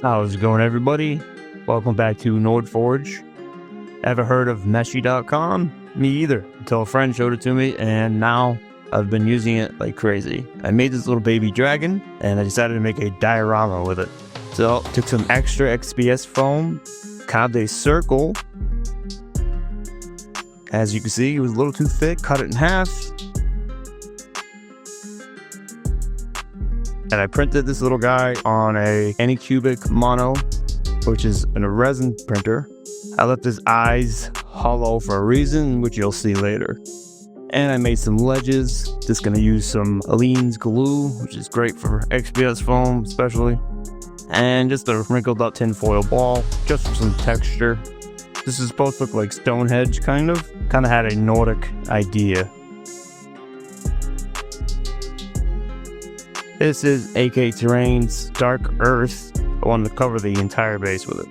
How's it going, everybody? Welcome back to NördForge. Ever heard of Meshy.com? Me either, until a friend showed it to me, and now I've been using it like crazy. I made this little baby dragon, and I decided to make a diorama with it. So, took some extra XPS foam, carved a circle. As you can see, it was a little too thick, cut it in half. And I printed this little guy on a Anycubic Mono, which is a resin printer. I left his eyes hollow for a reason, which you'll see later. And I made some ledges. Just gonna use some Aleene's glue, which is great for XPS foam especially. And just a wrinkled up tinfoil ball, just for some texture. This is supposed to look like Stonehenge, kind of. Kind of had a Nordic idea. This is AK Terrain's Dark Earth. I wanted to cover the entire base with it.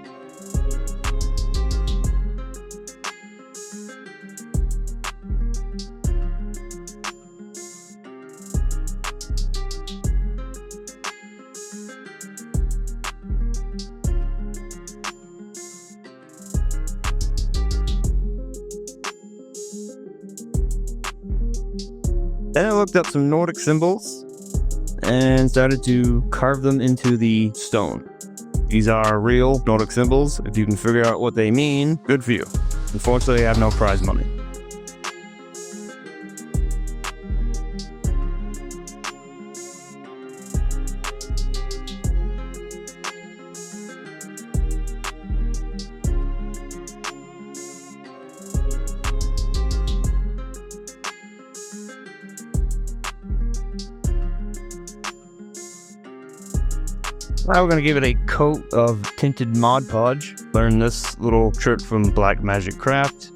Then I looked up some Nordic symbols and started to carve them into the stone. These are real Nordic symbols. If you can figure out what they mean, good for you. Unfortunately, I have no prize money. Now we're going to give it a coat of tinted Mod Podge. Learned this little trick from Black Magic Craft.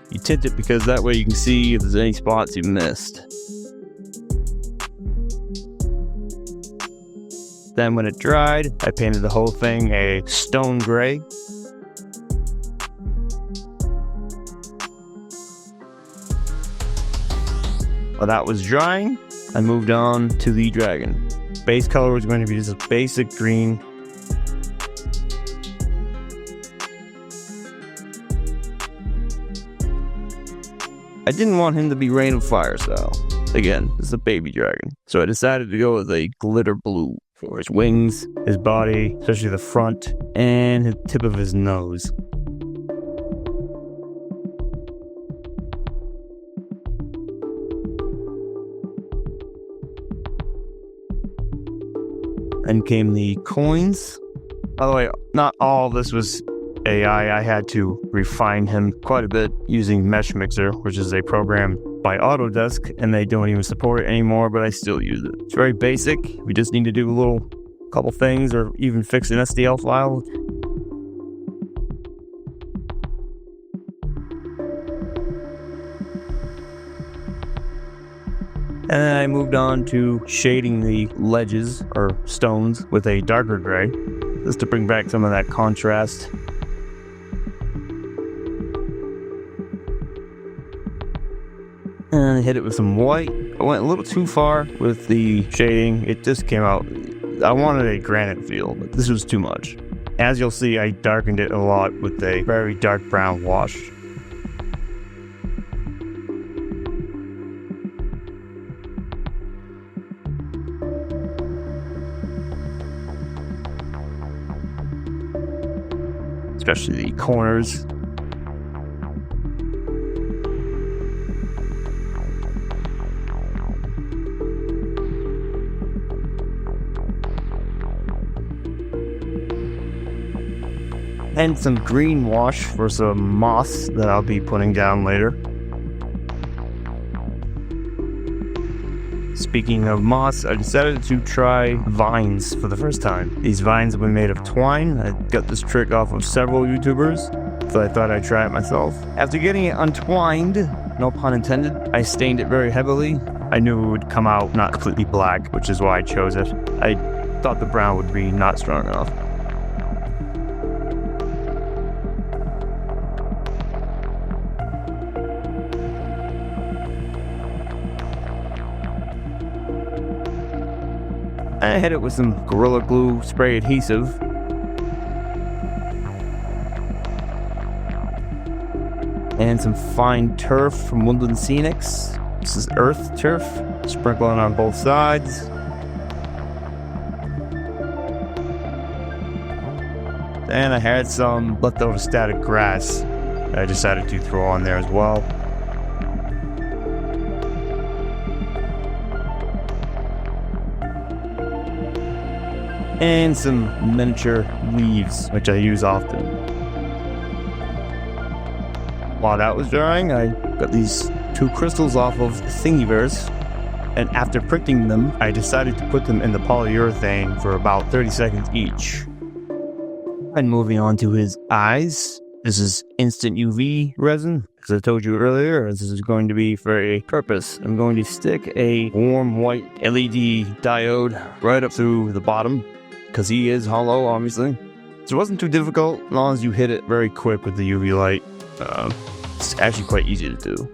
You tint it because that way you can see if there's any spots you missed. Then when it dried, I painted the whole thing a stone gray. While that was drying, I moved on to the dragon. Base color was going to be just a basic green. I didn't want him to be Rain of Fire style. Again, this is a baby dragon. So I decided to go with a glitter blue for his wings, his body, especially the front, and the tip of his nose. Then came the coins. By the way, not all of this was AI. I had to refine him quite a bit using Mesh Mixer, which is a program by Autodesk, and they don't even support it anymore, but I still use it. It's very basic. We just need to do a couple things or even fix an STL file. And then I moved on to shading the ledges, or stones, with a darker gray, just to bring back some of that contrast. And I hit it with some white. I went a little too far with the shading. It just came out, I wanted a granite feel, but this was too much. As you'll see, I darkened it a lot with a very dark brown wash. Especially the corners. And some green wash for some moss that I'll be putting down later. Speaking of moss, I decided to try vines for the first time. These vines have been made of twine. I got this trick off of several YouTubers, so I thought I'd try it myself. After getting it untwined, no pun intended, I stained it very heavily. I knew it would come out not completely black, which is why I chose it. I thought the brown would be not strong enough. I hit it with some Gorilla Glue spray adhesive. And some fine turf from Woodland Scenics. This is earth turf, sprinkling on both sides. And I had some leftover static grass I decided to throw on there as well. And some miniature leaves, which I use often. While that was drying, I got these 2 crystals off of Thingiverse, and after printing them, I decided to put them in the polyurethane for about 30 seconds each. And moving on to his eyes, this is instant UV resin. As I told you earlier, this is going to be for a purpose. I'm going to stick a warm white LED diode right up through the bottom, because he is hollow, obviously. So it wasn't too difficult, as long as you hit it very quick with the UV light. It's actually quite easy to do.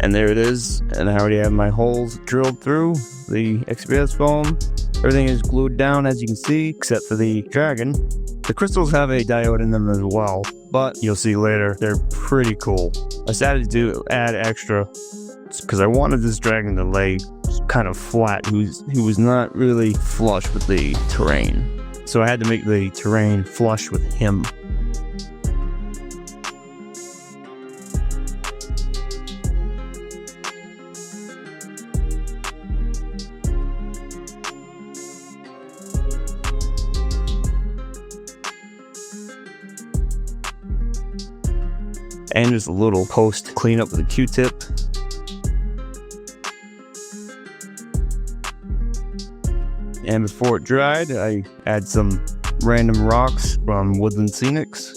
And there it is, and I already have my holes drilled through the XPS foam. Everything is glued down, as you can see, except for the dragon. The crystals have a diode in them as well, but you'll see later, they're pretty cool. I decided to add extra because I wanted this dragon to lay kind of flat. He was not really flush with the terrain. So I had to make the terrain flush with him. And just a little post cleanup with a Q-tip. And before it dried, I add some random rocks from Woodland Scenics.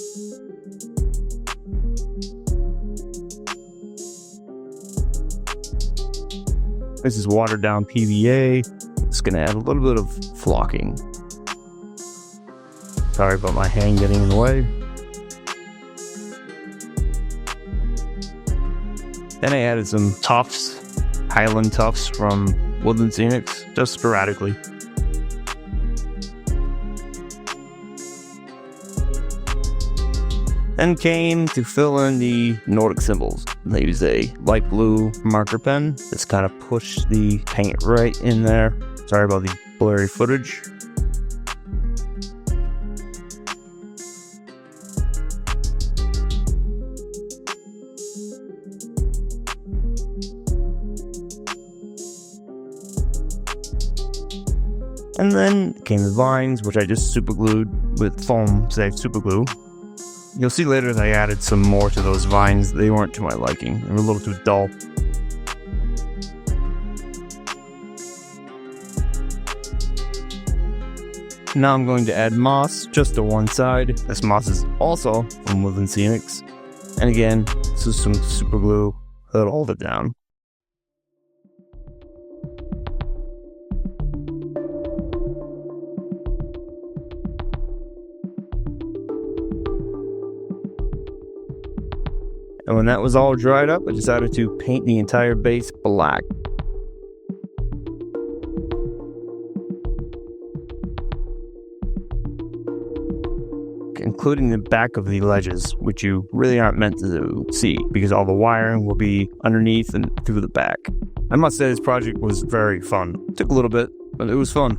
This is watered down PVA. It's gonna add a little bit of flocking. Sorry about my hand getting in the way. Then I added some tufts, Highland tufts from Woodland Scenics, just sporadically. Then came to fill in the Nordic symbols. I use a light blue marker pen. Just kind of push the paint right in there. Sorry about the blurry footage. And then came the vines, which I just super glued with foam safe super glue. You'll see later that I added some more to those vines. They weren't to my liking. They were a little too dull. Now I'm going to add moss just to one side. This moss is also from Woodland Scenics. And again, this is some super glue that'll hold it down. And when that was all dried up, I decided to paint the entire base black. Including the back of the ledges, which you really aren't meant to see because all the wiring will be underneath and through the back. I must say this project was very fun. It took a little bit, but it was fun.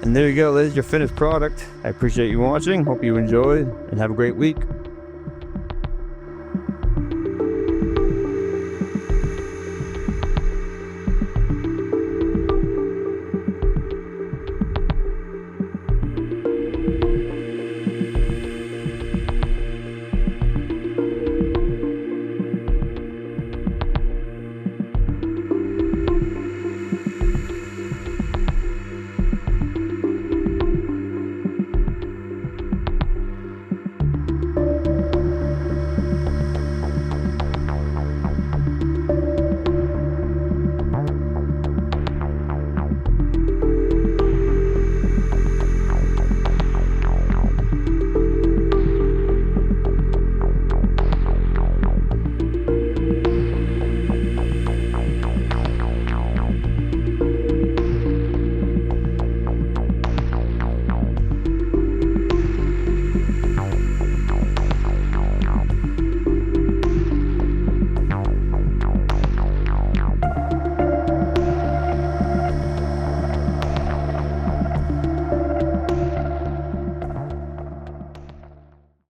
And there you go, there's your finished product. I appreciate you watching, hope you enjoyed, and have a great week.